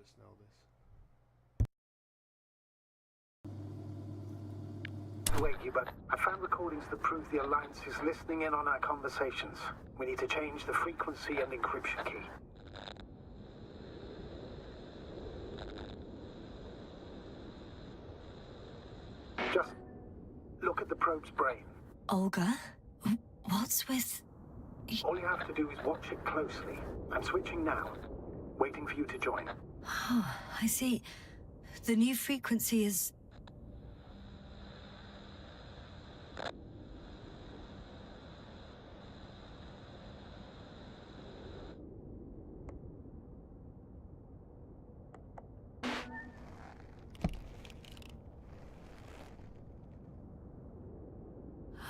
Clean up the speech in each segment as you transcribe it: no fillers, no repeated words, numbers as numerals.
just know this. Wait, Hubert. I found recordings that prove the Alliance is listening in on our conversations. We need to change the frequency and encryption key. Just look at the probe's brain. Olga? What's with... All you have to do is watch it closely. I'm switching now. Waiting for you to join. Oh, I see. The new frequency is...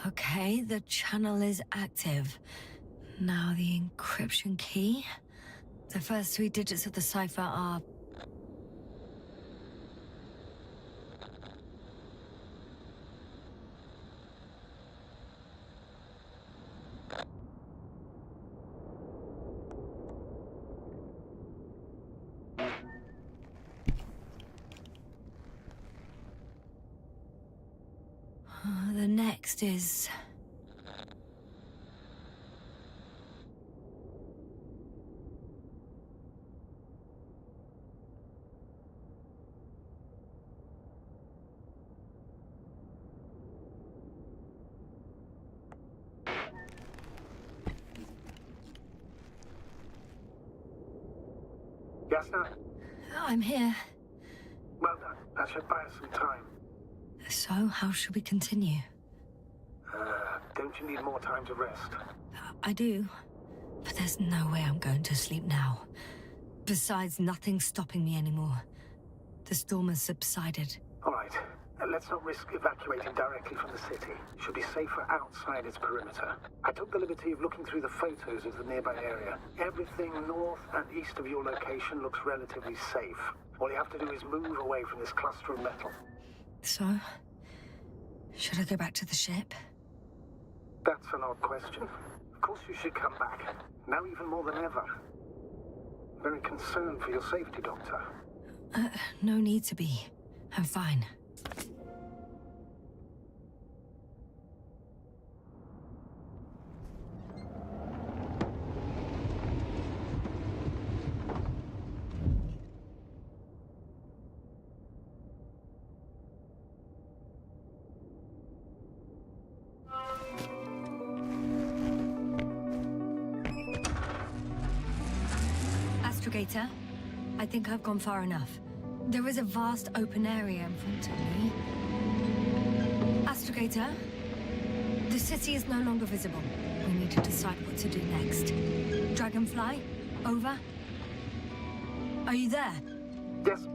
Okay, the channel is active. Now the encryption key. The first 3 digits of the cipher are... The next is... Yes, sir? I'm here. Well done. That should buy us some time. So, how should we continue? Don't you need more time to rest? I do. But there's no way I'm going to sleep now. Besides, nothing's stopping me anymore. The storm has subsided. All right. Let's not risk evacuating directly from the city. Should be safer outside its perimeter. I took the liberty of looking through the photos of the nearby area. Everything north and east of your location looks relatively safe. All you have to do is move away from this cluster of metal. So, should I go back to the ship? That's an odd question. Of course you should come back. Now even more than ever. Very concerned for your safety, Doctor. No need to be. I'm fine. Astrogator, I think I've gone far enough. There is a vast open area in front of me. Astrogator, the city is no longer visible. We need to decide what to do next. Dragonfly, over. Are you there?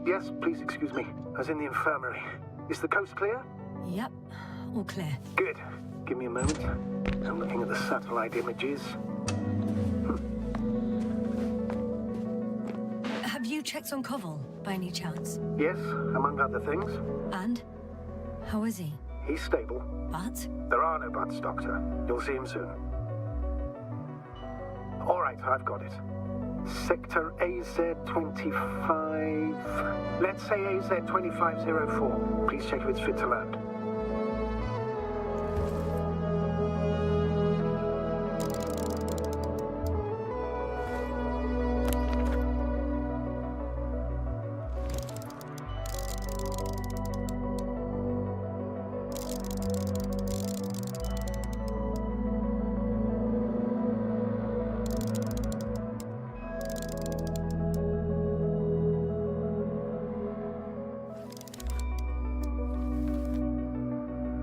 Yes, please excuse me. I was in the infirmary. Is the coast clear? Yep, all clear. Good. Give me a moment. I'm looking at the satellite images. Have you checked on Koval, by any chance? Yes, among other things. And? How is he? He's stable. But? There are no buts, Doctor. You'll see him soon. All right, I've got it. Sector AZ-25... Let's say AZ-2504. Please check if it's fit to land.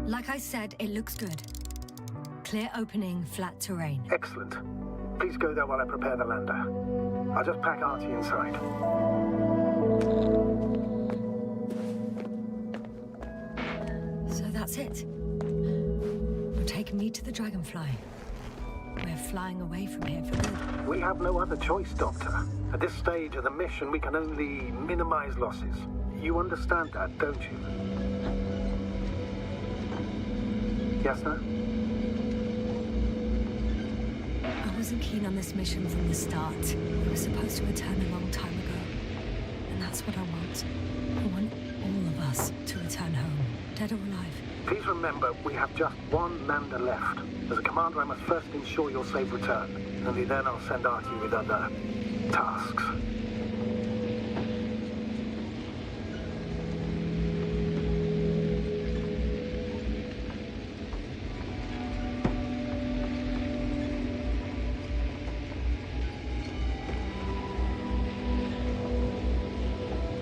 Like I said, it looks good. Clear opening, flat terrain. Excellent. Please go there while I prepare the lander. I'll just pack Artie inside. So that's it. You're taking me to the Dragonfly. We're flying away from here for good. We have no other choice, Doctor. At this stage of the mission, we can only minimize losses. You understand that, don't you? Yes, sir? I wasn't keen on this mission from the start. We were supposed to return a long time ago. And That's what I want. I want all of us to return home, dead or alive. Please remember, we have just one lander left. As a commander, I must first ensure your safe return. Only then I'll send Artie with other tasks.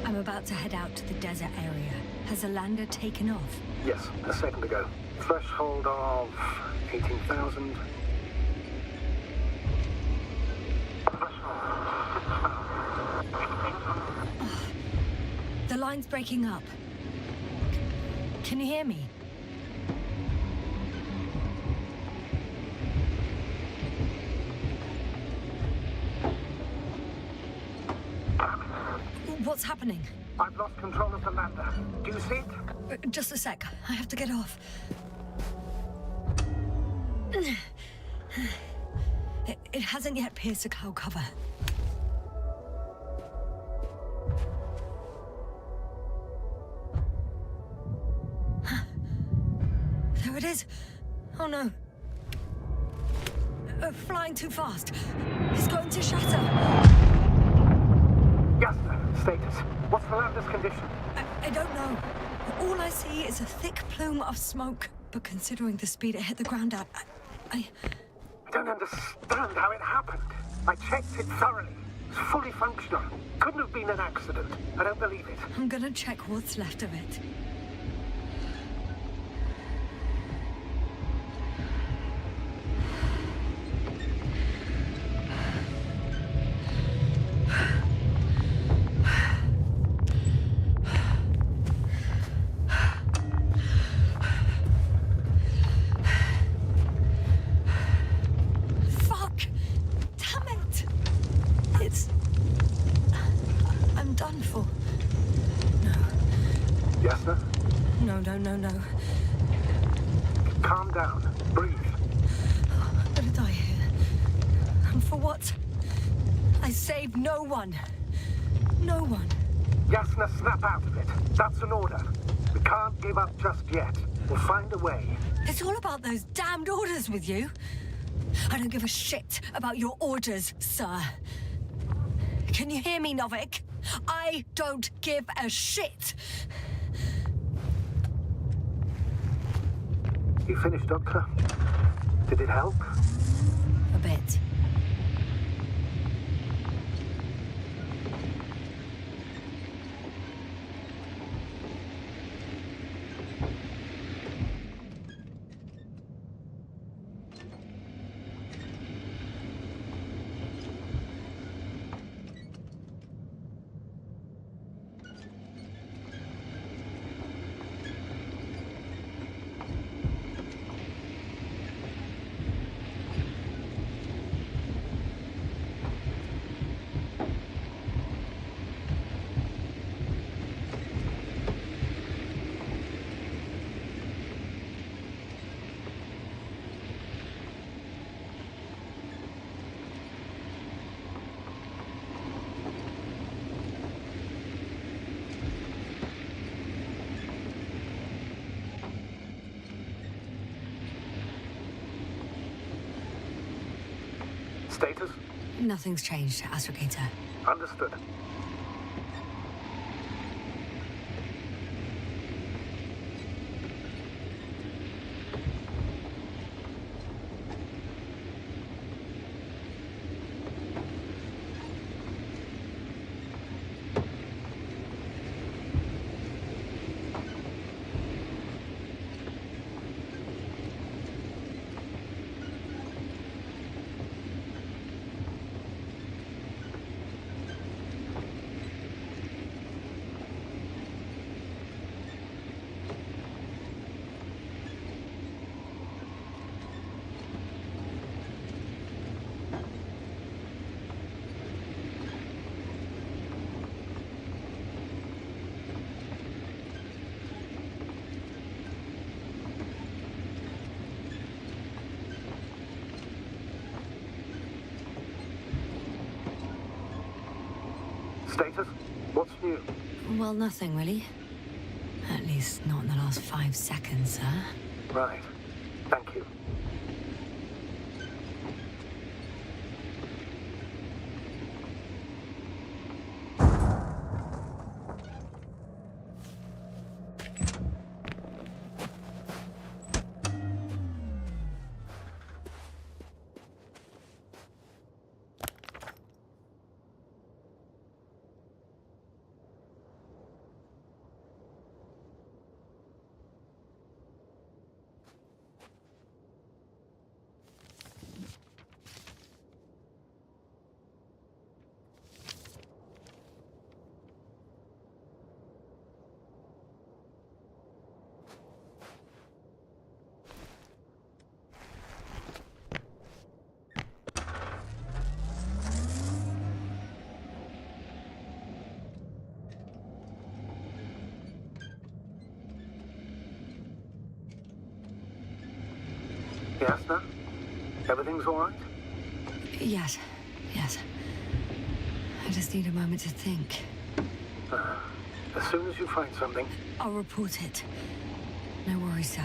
I'm about to head out to the desert area. Has the lander taken off? Yes, a second ago. Threshold of 18,000. The line's breaking up. Can you hear me? What's happening? I've lost control of the lander. Do you see it? Just a sec. I have to get off. It hasn't yet pierced the cloud cover. There it is. Oh no. Flying too fast. It's going to shatter. Yasna, status. What's the lander's condition? I don't know. All I see is a thick plume of smoke. But considering the speed it hit the ground at, I don't understand how it happened. I checked it thoroughly. It's fully functional. Couldn't have been an accident. I don't believe it. I'm gonna check what's left of it. I'm done for. No. Yasna? No. Calm down. Breathe. I'm gonna die here. And for what? I saved no one. No one. Yasna, snap out of it. That's an order. We can't give up just yet. We'll find a way. It's all about those damned orders with you. I don't give a shit about your orders, sir. Can you hear me, Novik? I don't give a shit. You finished, Doctor? Did it help? A bit. Status? Nothing's changed, Astrogator. Understood. Status? What's new? Well, nothing really. At least not in the last 5 seconds, sir. Right. Thank you. Yes, no? Everything's all right? Yes. I just need a moment to think. As soon as you find something, I'll report it. No worries, sir.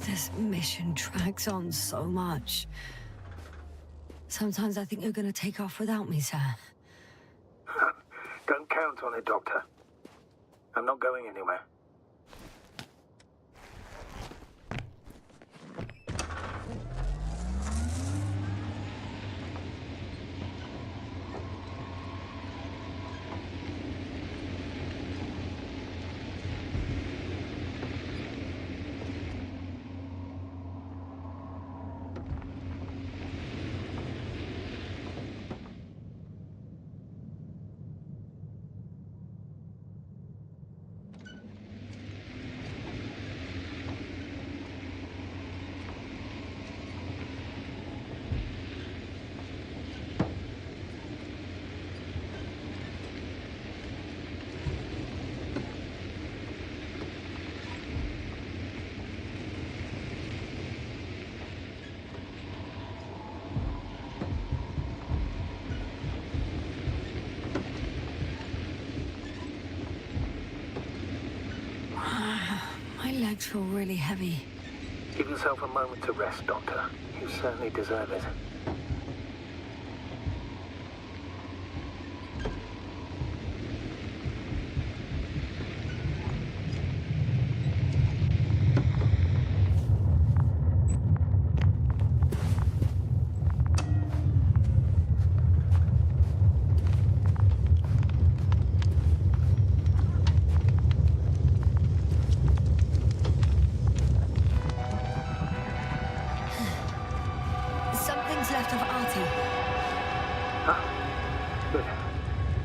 This mission drags on so much. Sometimes I think you're gonna take off without me, sir. don't count on it, Doctor. I'm not going anywhere. My legs feel really heavy. Give yourself a moment to rest, Doctor. You certainly deserve it. Something's left of Artie. Ah, good.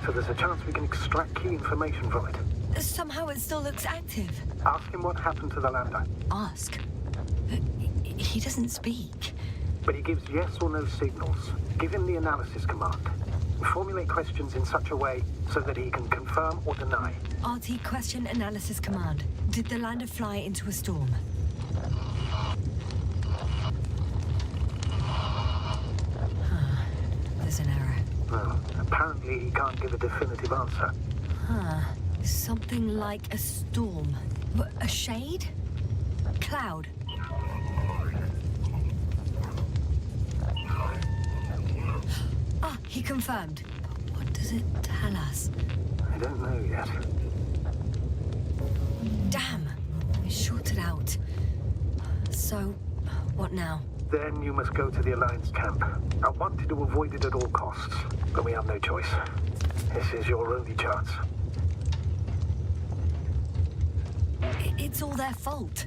So there's a chance we can extract key information from it. Somehow it still looks active. Ask him what happened to the lander. Ask? He doesn't speak. But he gives yes or no signals. Give him the analysis command. Formulate questions in such a way so that he can confirm or deny. RT question analysis command. Did the lander fly into a storm? There's an error. Well, apparently he can't give a definitive answer. Something like a storm. A shade? Cloud. He confirmed. What does it tell us? I don't know yet. Damn! It's shorted out. So, what now? Then you must go to the Alliance camp. I wanted to avoid it at all costs, but we have no choice. This is your only chance. It's all their fault.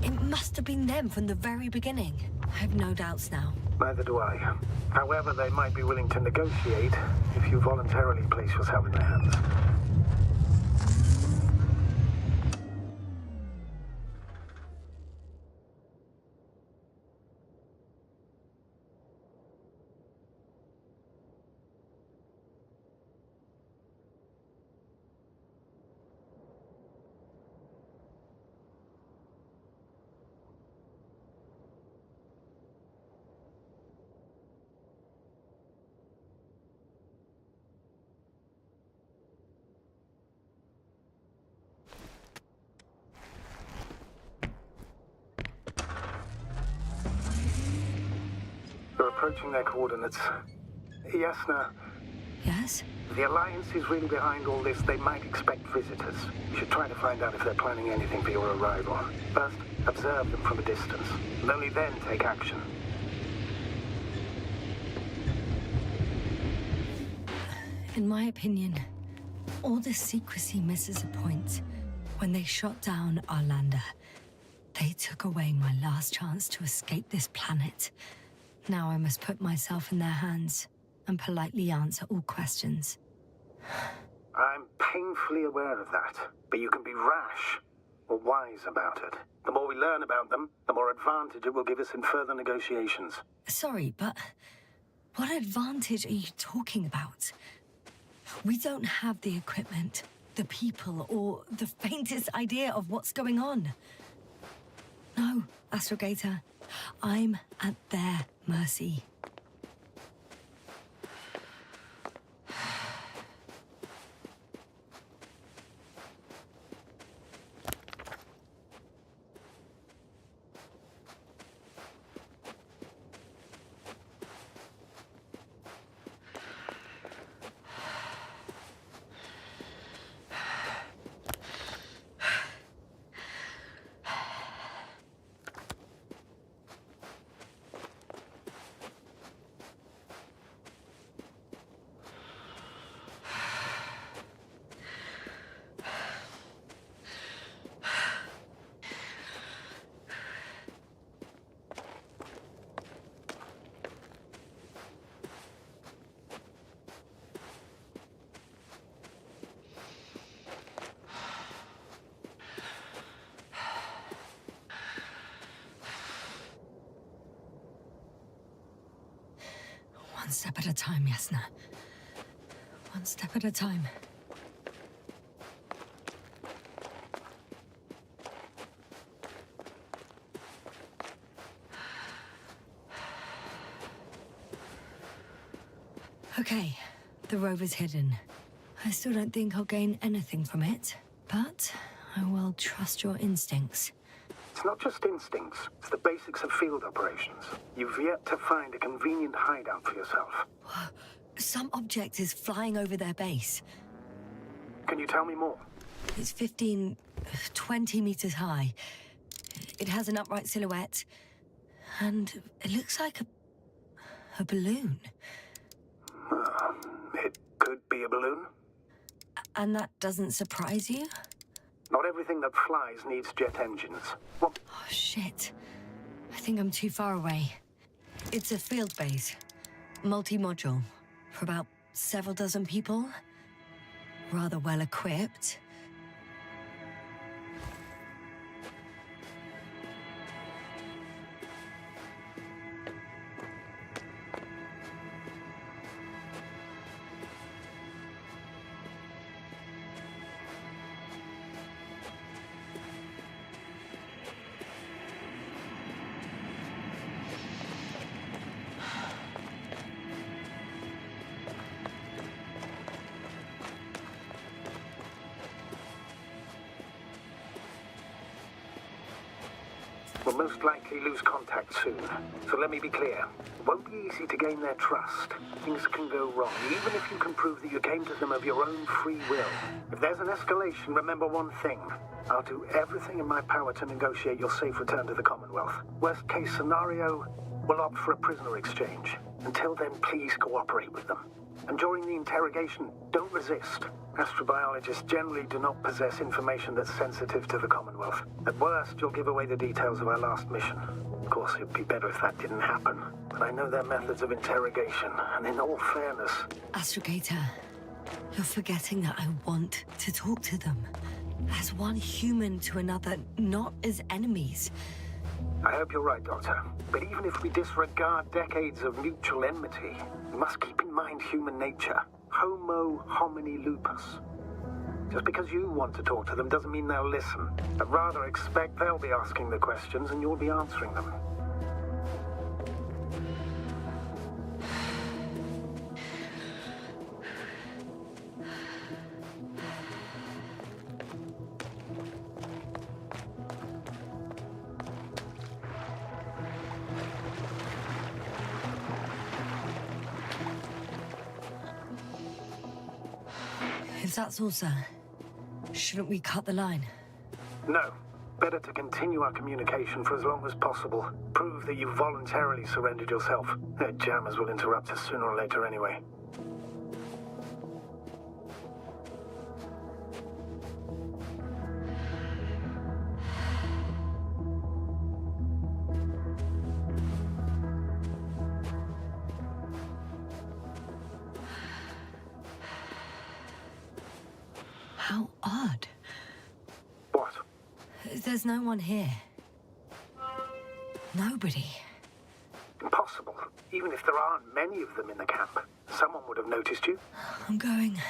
It must have been them from the very beginning. I have no doubts now. Neither do I. However, they might be willing to negotiate if you voluntarily place yourself in their hands. They're approaching their coordinates. Yasna, Yes? the Alliance is really behind all this. They might expect visitors. You should try to find out if they're planning anything for your arrival. First, observe them from a distance, and only then take action. In my opinion, all this secrecy misses a point. When they shot down our lander, they took away my last chance to escape this planet. Now I must put myself in their hands and politely answer all questions. I'm painfully aware of that, but you can be rash or wise about it. The more we learn about them, the more advantage it will give us in further negotiations. Sorry, but what advantage are you talking about? We don't have the equipment, the people, or the faintest idea of what's going on. No, Astrogator, I'm at their mercy. One step at a time, Yasna. One step at a time. Okay, the rover's hidden. I still don't think I'll gain anything from it, but I will trust your instincts. It's not just instincts, it's the basics of field operations. You've yet to find a convenient hideout for yourself. Some object is flying over their base. Can you tell me more? It's 15, 20 meters high. It has an upright silhouette, and it looks like a balloon. It could be a balloon. And that doesn't surprise you? Not everything that flies needs jet engines. What? Oh, shit. I think I'm too far away. It's a field base. Multi-module. For about several dozen people. Rather well equipped. will most likely lose contact soon. So let me be clear. It won't be easy to gain their trust. Things can go wrong, even if you can prove that you came to them of your own free will. If there's an escalation, remember one thing. I'll do everything in my power to negotiate your safe return to the Commonwealth. Worst case scenario, we'll opt for a prisoner exchange. Until then, please cooperate with them. And during the interrogation, don't resist. Astrobiologists generally do not possess information that's sensitive to the Commonwealth. At worst, you'll give away the details of our last mission. Of course, it'd be better if that didn't happen. But I know their methods of interrogation, and in all fairness... Astrogator, you're forgetting that I want to talk to them. As one human to another, not as enemies. I hope you're right, Doctor. But even if we disregard decades of mutual enmity, we must keep in mind human nature. Homo homini lupus. Just because you want to talk to them doesn't mean they'll listen. I'd rather expect they'll be asking the questions and you'll be answering them. If that's all, sir, shouldn't we cut the line? No. Better to continue our communication for as long as possible. Prove that you voluntarily surrendered yourself. Their jammers will interrupt us sooner or later anyway. How odd. What? There's no one here. Nobody. Impossible. Even if there aren't many of them in the camp, someone would have noticed you. I'm going.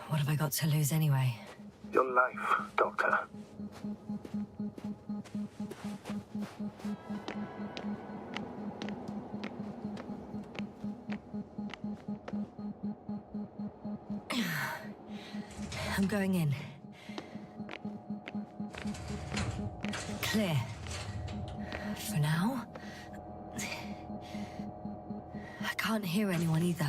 What have I got to lose anyway? Your life, Doctor. I'm going in. Clear. For now. I can't hear anyone either.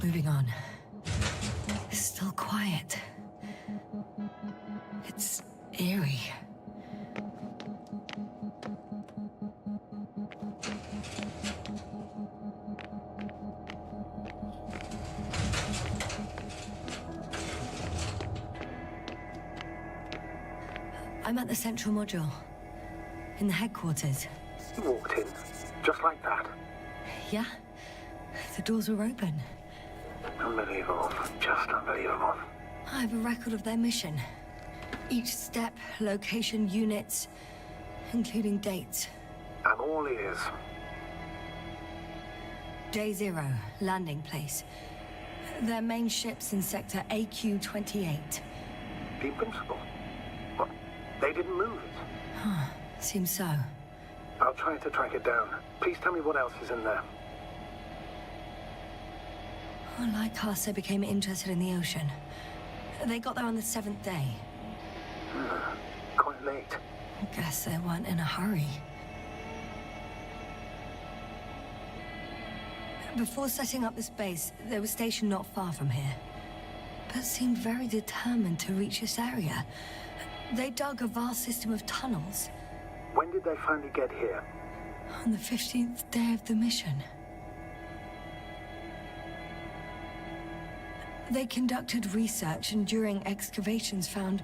Moving on. Still quiet. It's eerie. I'm at the central module. In the headquarters. You walked in, just like that. Yeah? The doors were open. Unbelievable. Just unbelievable. I have a record of their mission. Each step, location, units, including dates. I'm all ears. Day 0, landing place. Their main ship's in sector AQ-28. The Invincible? What? They didn't move it? Seems so. I'll try to track it down. Please tell me what else is in there. Like us, they became interested in the ocean. They got there on the 7th day. Quite late. Guess they weren't in a hurry. Before setting up this base, they were stationed not far from here. But seemed very determined to reach this area. They dug a vast system of tunnels. When did they finally get here? On the 15th day of the mission. They conducted research and during excavations found...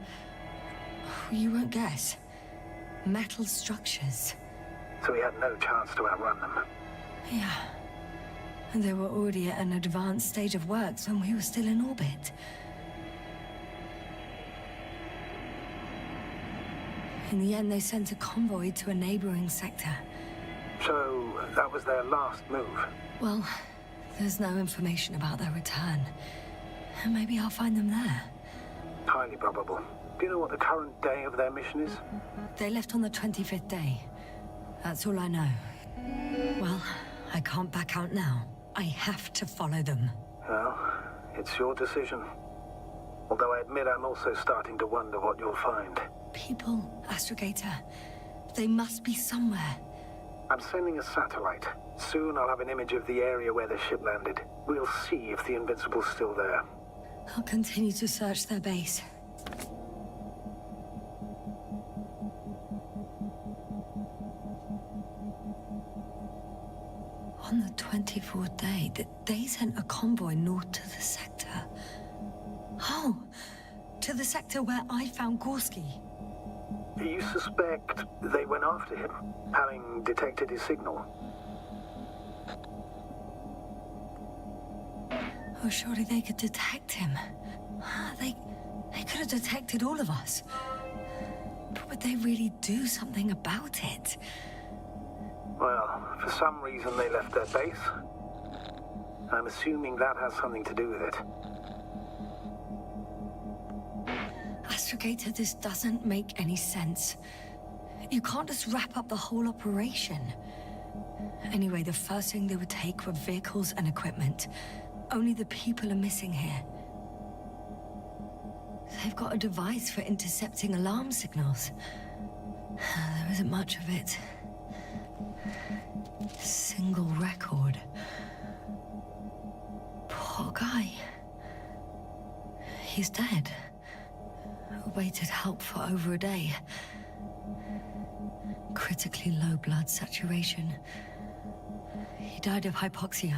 you won't guess. Metal structures. So we had no chance to outrun them. Yeah. And they were already at an advanced stage of works when we were still in orbit. In the end, they sent a convoy to a neighboring sector. So, that was their last move. Well, there's no information about their return. Maybe I'll find them there. Highly probable. Do you know what the current day of their mission is? They left on the 25th day. That's all I know. Well, I can't back out now. I have to follow them. Well, it's your decision. Although I admit I'm also starting to wonder what you'll find. People, Astrogator. They must be somewhere. I'm sending a satellite. Soon I'll have an image of the area where the ship landed. We'll see if the Invincible's still there. I'll continue to search their base. On the 24th day, they sent a convoy north to the sector. Oh, to the sector where I found Gorski. You suspect they went after him, having detected his signal? Oh, surely they could detect him. They could have detected all of us. But would they really do something about it? Well, for some reason they left their base. I'm assuming that has something to do with it. Astrogator, this doesn't make any sense. You can't just wrap up the whole operation. Anyway, the first thing they would take were vehicles and equipment. Only the people are missing here. They've got a device for intercepting alarm signals. There isn't much of it. Single record. Poor guy. He's dead. Waited help for over a day. Critically low blood saturation. He died of hypoxia.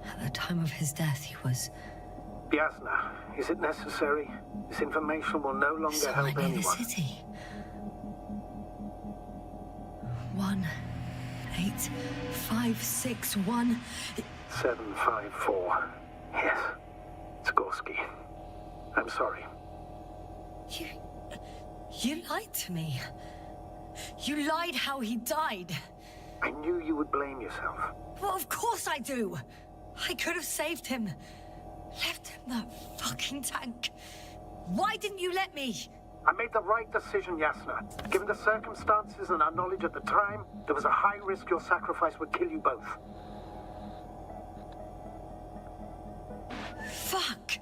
At the time of his death, he was... Yasna, is it necessary? This information will no longer So help I near anyone. the city. 18561. 754. Yes. Skorsky. I'm sorry. You lied to me. You lied how he died. I knew you would blame yourself. Well, of course I do. I could have saved him. Left him that fucking tank. Why didn't you let me? I made the right decision, Yasna. Given the circumstances and our knowledge at the time, there was a high risk your sacrifice would kill you both. Fuck.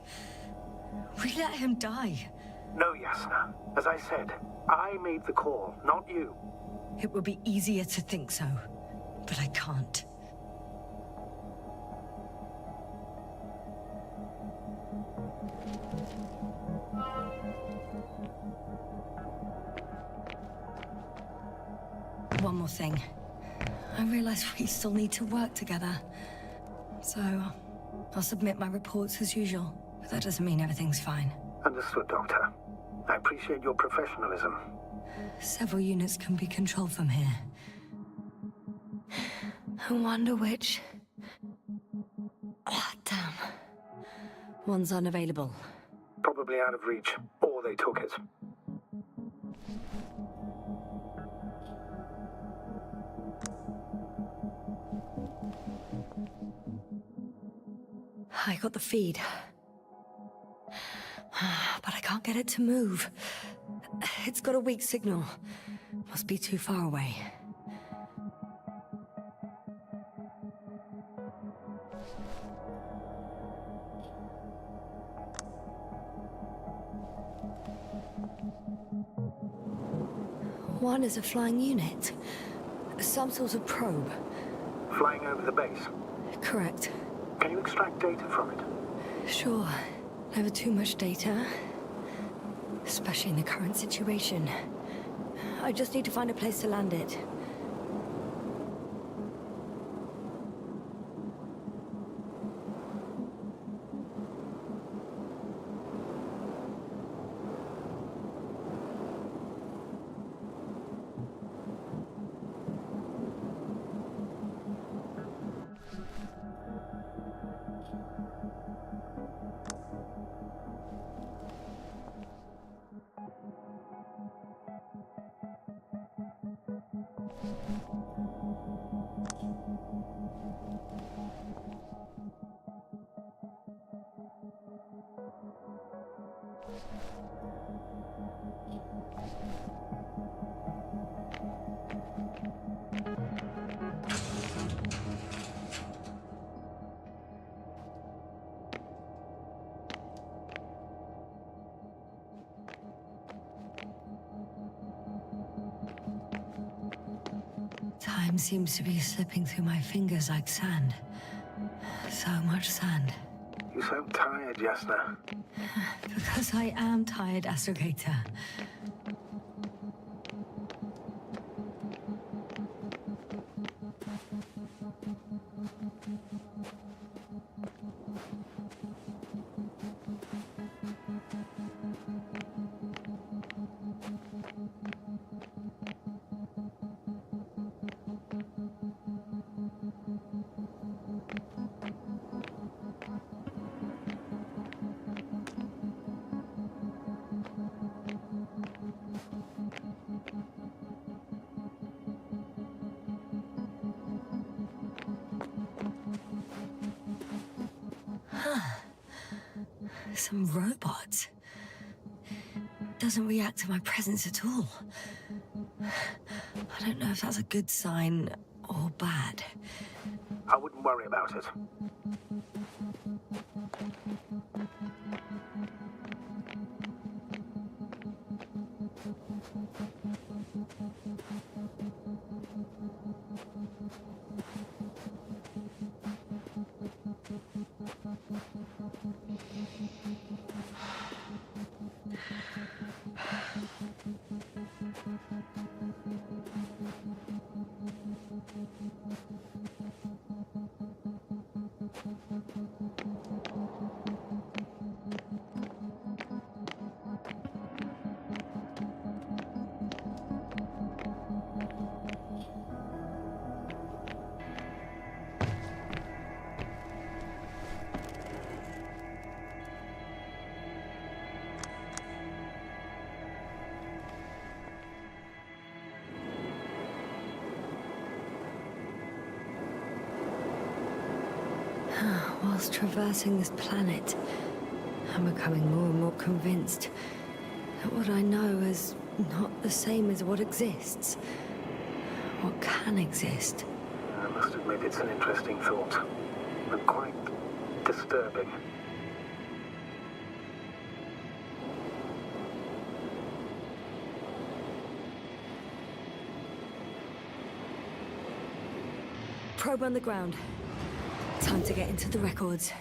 We let him die. No, Yasna. As I said, I made the call, not you. It would be easier to think so, but I can't. One more thing. I realize we still need to work together. So, I'll submit my reports as usual. But that doesn't mean everything's fine. Understood, Doctor. I appreciate your professionalism. Several units can be controlled from here. I wonder which... Oh, damn. One's unavailable. Probably out of reach, or they took it. I got the feed. But I can't get it to move. It's got a weak signal. Must be too far away. One is a flying unit. Some sort of probe. Flying over the base. Correct. Can you extract data from it? Sure. Never too much data. Especially in the current situation. I just need to find a place to land it. Time seems to be slipping through my fingers like sand. So much sand. You sound tired, Yasna. Because I am tired, Astrogator. Some robot. Doesn't react to my presence at all. I don't know if that's a good sign or bad. I wouldn't worry about it. Whilst traversing this planet, I'm becoming more and more convinced that what I know is not the same as what exists. What can exist. I must admit it's an interesting thought, and quite disturbing. Probe on the ground. Time to get into the records.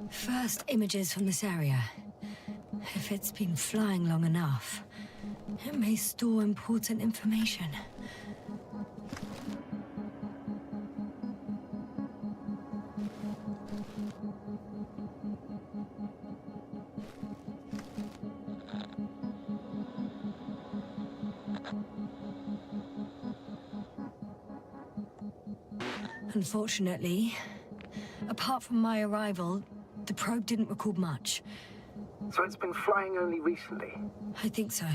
First images from this area. If it's been flying long enough, it may store important information. Unfortunately, apart from my arrival, the probe didn't record much. So it's been flying only recently? I think so.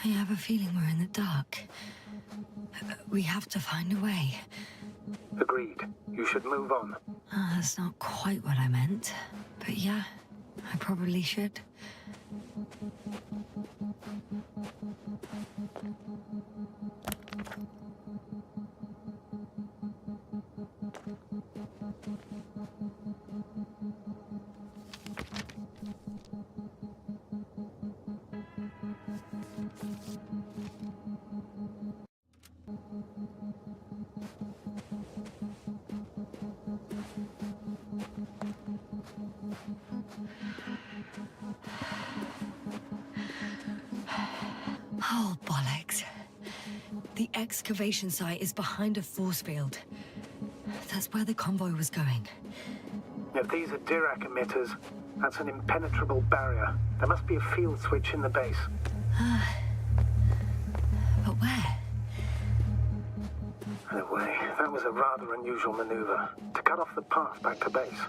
I have a feeling we're in the dark. We have to find a way. Agreed. You should move on. That's not quite what I meant. But yeah, I probably should. Oh, bollocks. The excavation site is behind a force field. That's where the convoy was going. If these are Dirac emitters, that's an impenetrable barrier. There must be a field switch in the base. But where? No way. That was a rather unusual maneuver. To cut off the path back to base.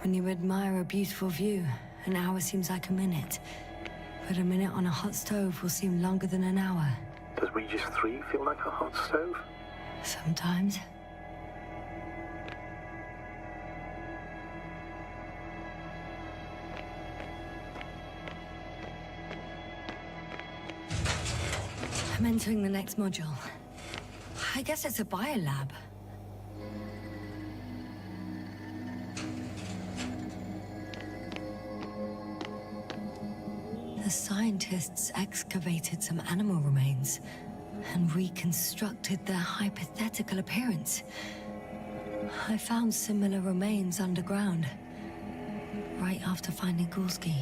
When you admire a beautiful view, an hour seems like a minute. But a minute on a hot stove will seem longer than an hour. Does Regis 3 feel like a hot stove? Sometimes. I'm entering the next module. I guess it's a biolab. The scientists excavated some animal remains and reconstructed their hypothetical appearance. I found similar remains underground, right after finding Gulski.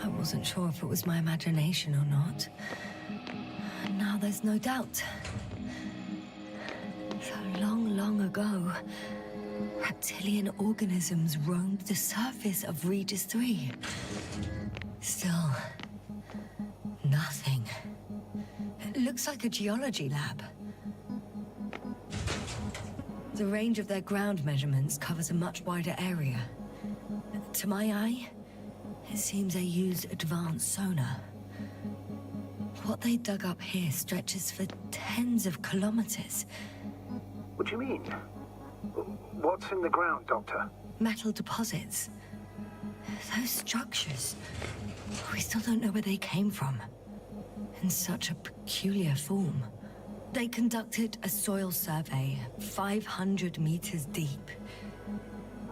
I wasn't sure if it was my imagination or not. And now there's no doubt. So long ago, reptilian organisms roamed the surface of Regis 3. Still, nothing. It looks like a geology lab. The range of their ground measurements covers a much wider area. To my eye, it seems they used advanced sonar. What they dug up here stretches for tens of kilometers. What do you mean? What's in the ground, Doctor? Metal deposits. Those structures. We still don't know where they came from. In such a peculiar form. They conducted a soil survey, 500 meters deep.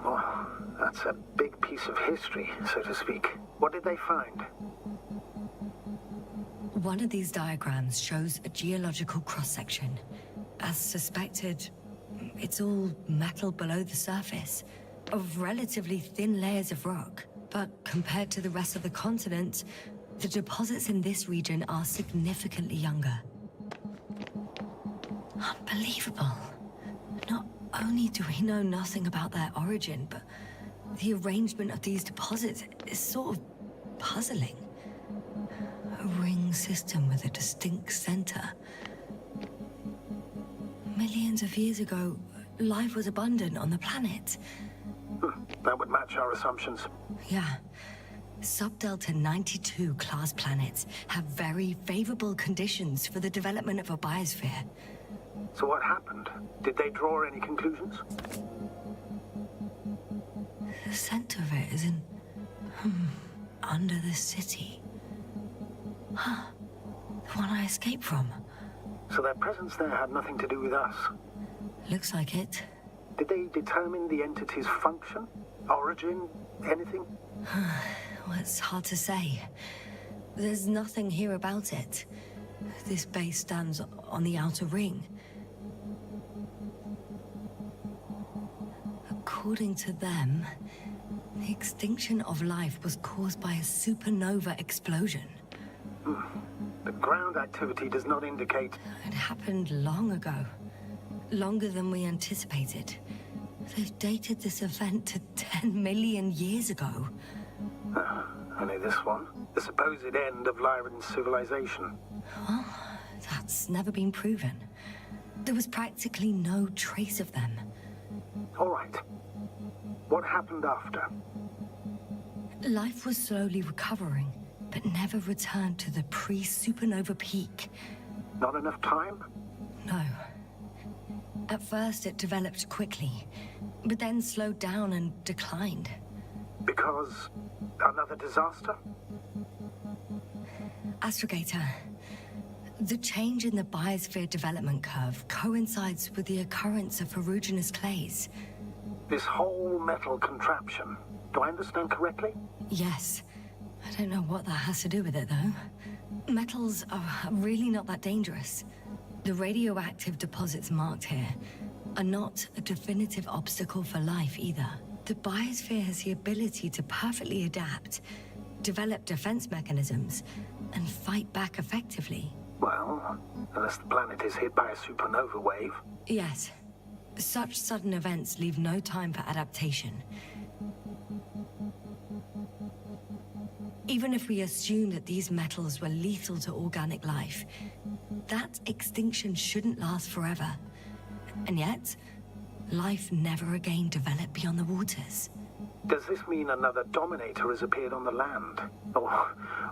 Oh, that's a big piece of history, so to speak. What did they find? One of these diagrams shows a geological cross-section. As suspected, it's all metal below the surface, of relatively thin layers of rock. But compared to the rest of the continent, the deposits in this region are significantly younger. Unbelievable. Not only do we know nothing about their origin, but the arrangement of these deposits is sort of puzzling. A ring system with a distinct center. Millions of years ago, life was abundant on the planet. That would match our assumptions. Yeah. Sub-Delta 92 class planets have very favorable conditions for the development of a biosphere. So what happened? Did they draw any conclusions? The center of it is an under the city. Huh. The one I escaped from. So their presence there had nothing to do with us. Looks like it. Did they determine the entity's function? Origin? Anything? Well, it's hard to say. There's nothing here about it. This base stands on the outer ring. According to them, the extinction of life was caused by a supernova explosion. The ground activity does not indicate... It happened long ago. Longer than we anticipated. They've dated this event to 10 million years ago. Only this one? The supposed end of Lyran's civilization? Well, that's never been proven. There was practically no trace of them. All right. What happened after? Life was slowly recovering, but never returned to the pre-supernova peak. Not enough time? No. At first, it developed quickly, but then slowed down and declined. Because another disaster? Astrogator, the change in the biosphere development curve coincides with the occurrence of ferruginous clays. This whole metal contraption, do I understand correctly? Yes. I don't know what that has to do with it, though. Metals are really not that dangerous. The radioactive deposits marked here are not a definitive obstacle for life either. The biosphere has the ability to perfectly adapt, develop defense mechanisms, and fight back effectively. Well, unless the planet is hit by a supernova wave. Yes. Such sudden events leave no time for adaptation. Even if we assume that these metals were lethal to organic life, that extinction shouldn't last forever. And yet, life never again developed beyond the waters. Does this mean another Dominator has appeared on the land? Or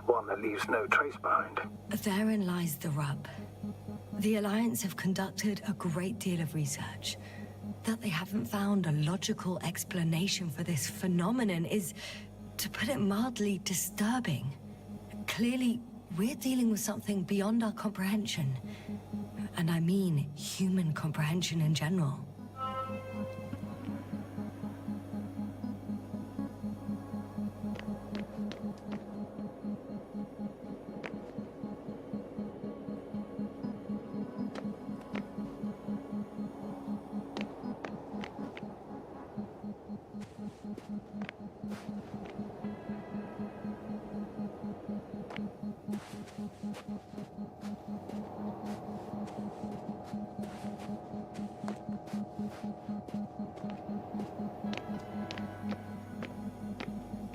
one that leaves no trace behind? Therein lies the rub. The Alliance have conducted a great deal of research. That they haven't found a logical explanation for this phenomenon is, to put it mildly, disturbing. Clearly, we're dealing with something beyond our comprehension. And I mean human comprehension in general.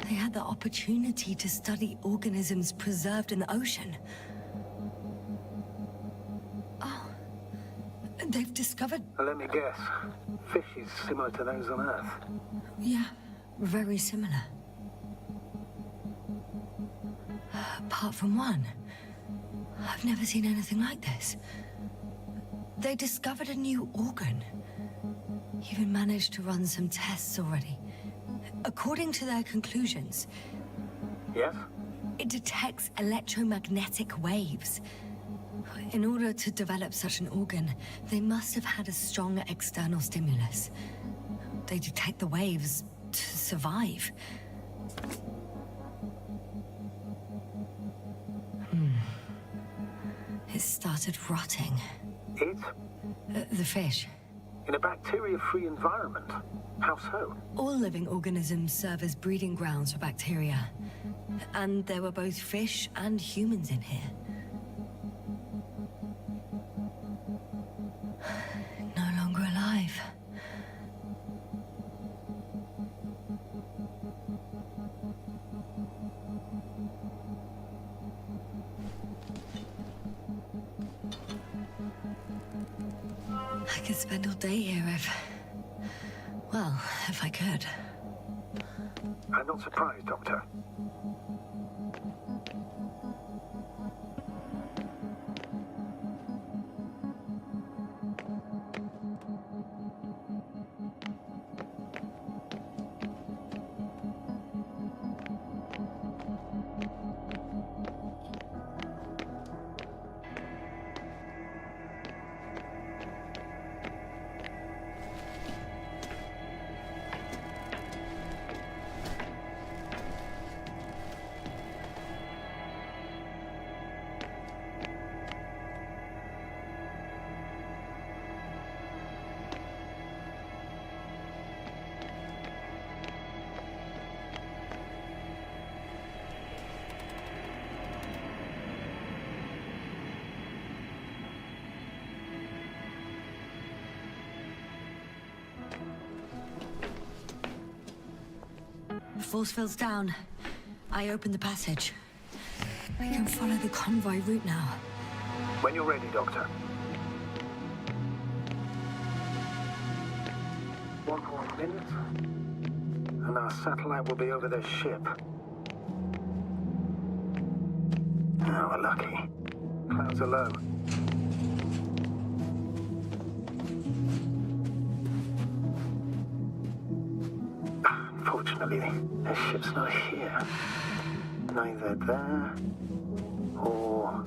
They had the opportunity to study organisms preserved in the ocean. Oh, they've discovered... Let me guess. Fishes similar to those on Earth. Yeah, very similar. Apart from one. I've never seen anything like this. They discovered a new organ. Even managed to run some tests already. According to their conclusions, Yes? it detects electromagnetic waves. In order to develop such an organ, they must have had a strong external stimulus. They detect the waves to survive. It started rotting. It? The fish. In a bacteria-free environment? How so? All living organisms serve as breeding grounds for bacteria. And there were both fish and humans in here. No longer alive. I could spend all day here if I could. I'm not surprised, Doctor. force field's down. I opened the passage. We can follow the convoy route now. When you're ready, Doctor. One more minute, and our satellite will be over their ship. Oh, we're lucky. Clouds are low. Unfortunately, their ship's not here. Neither there or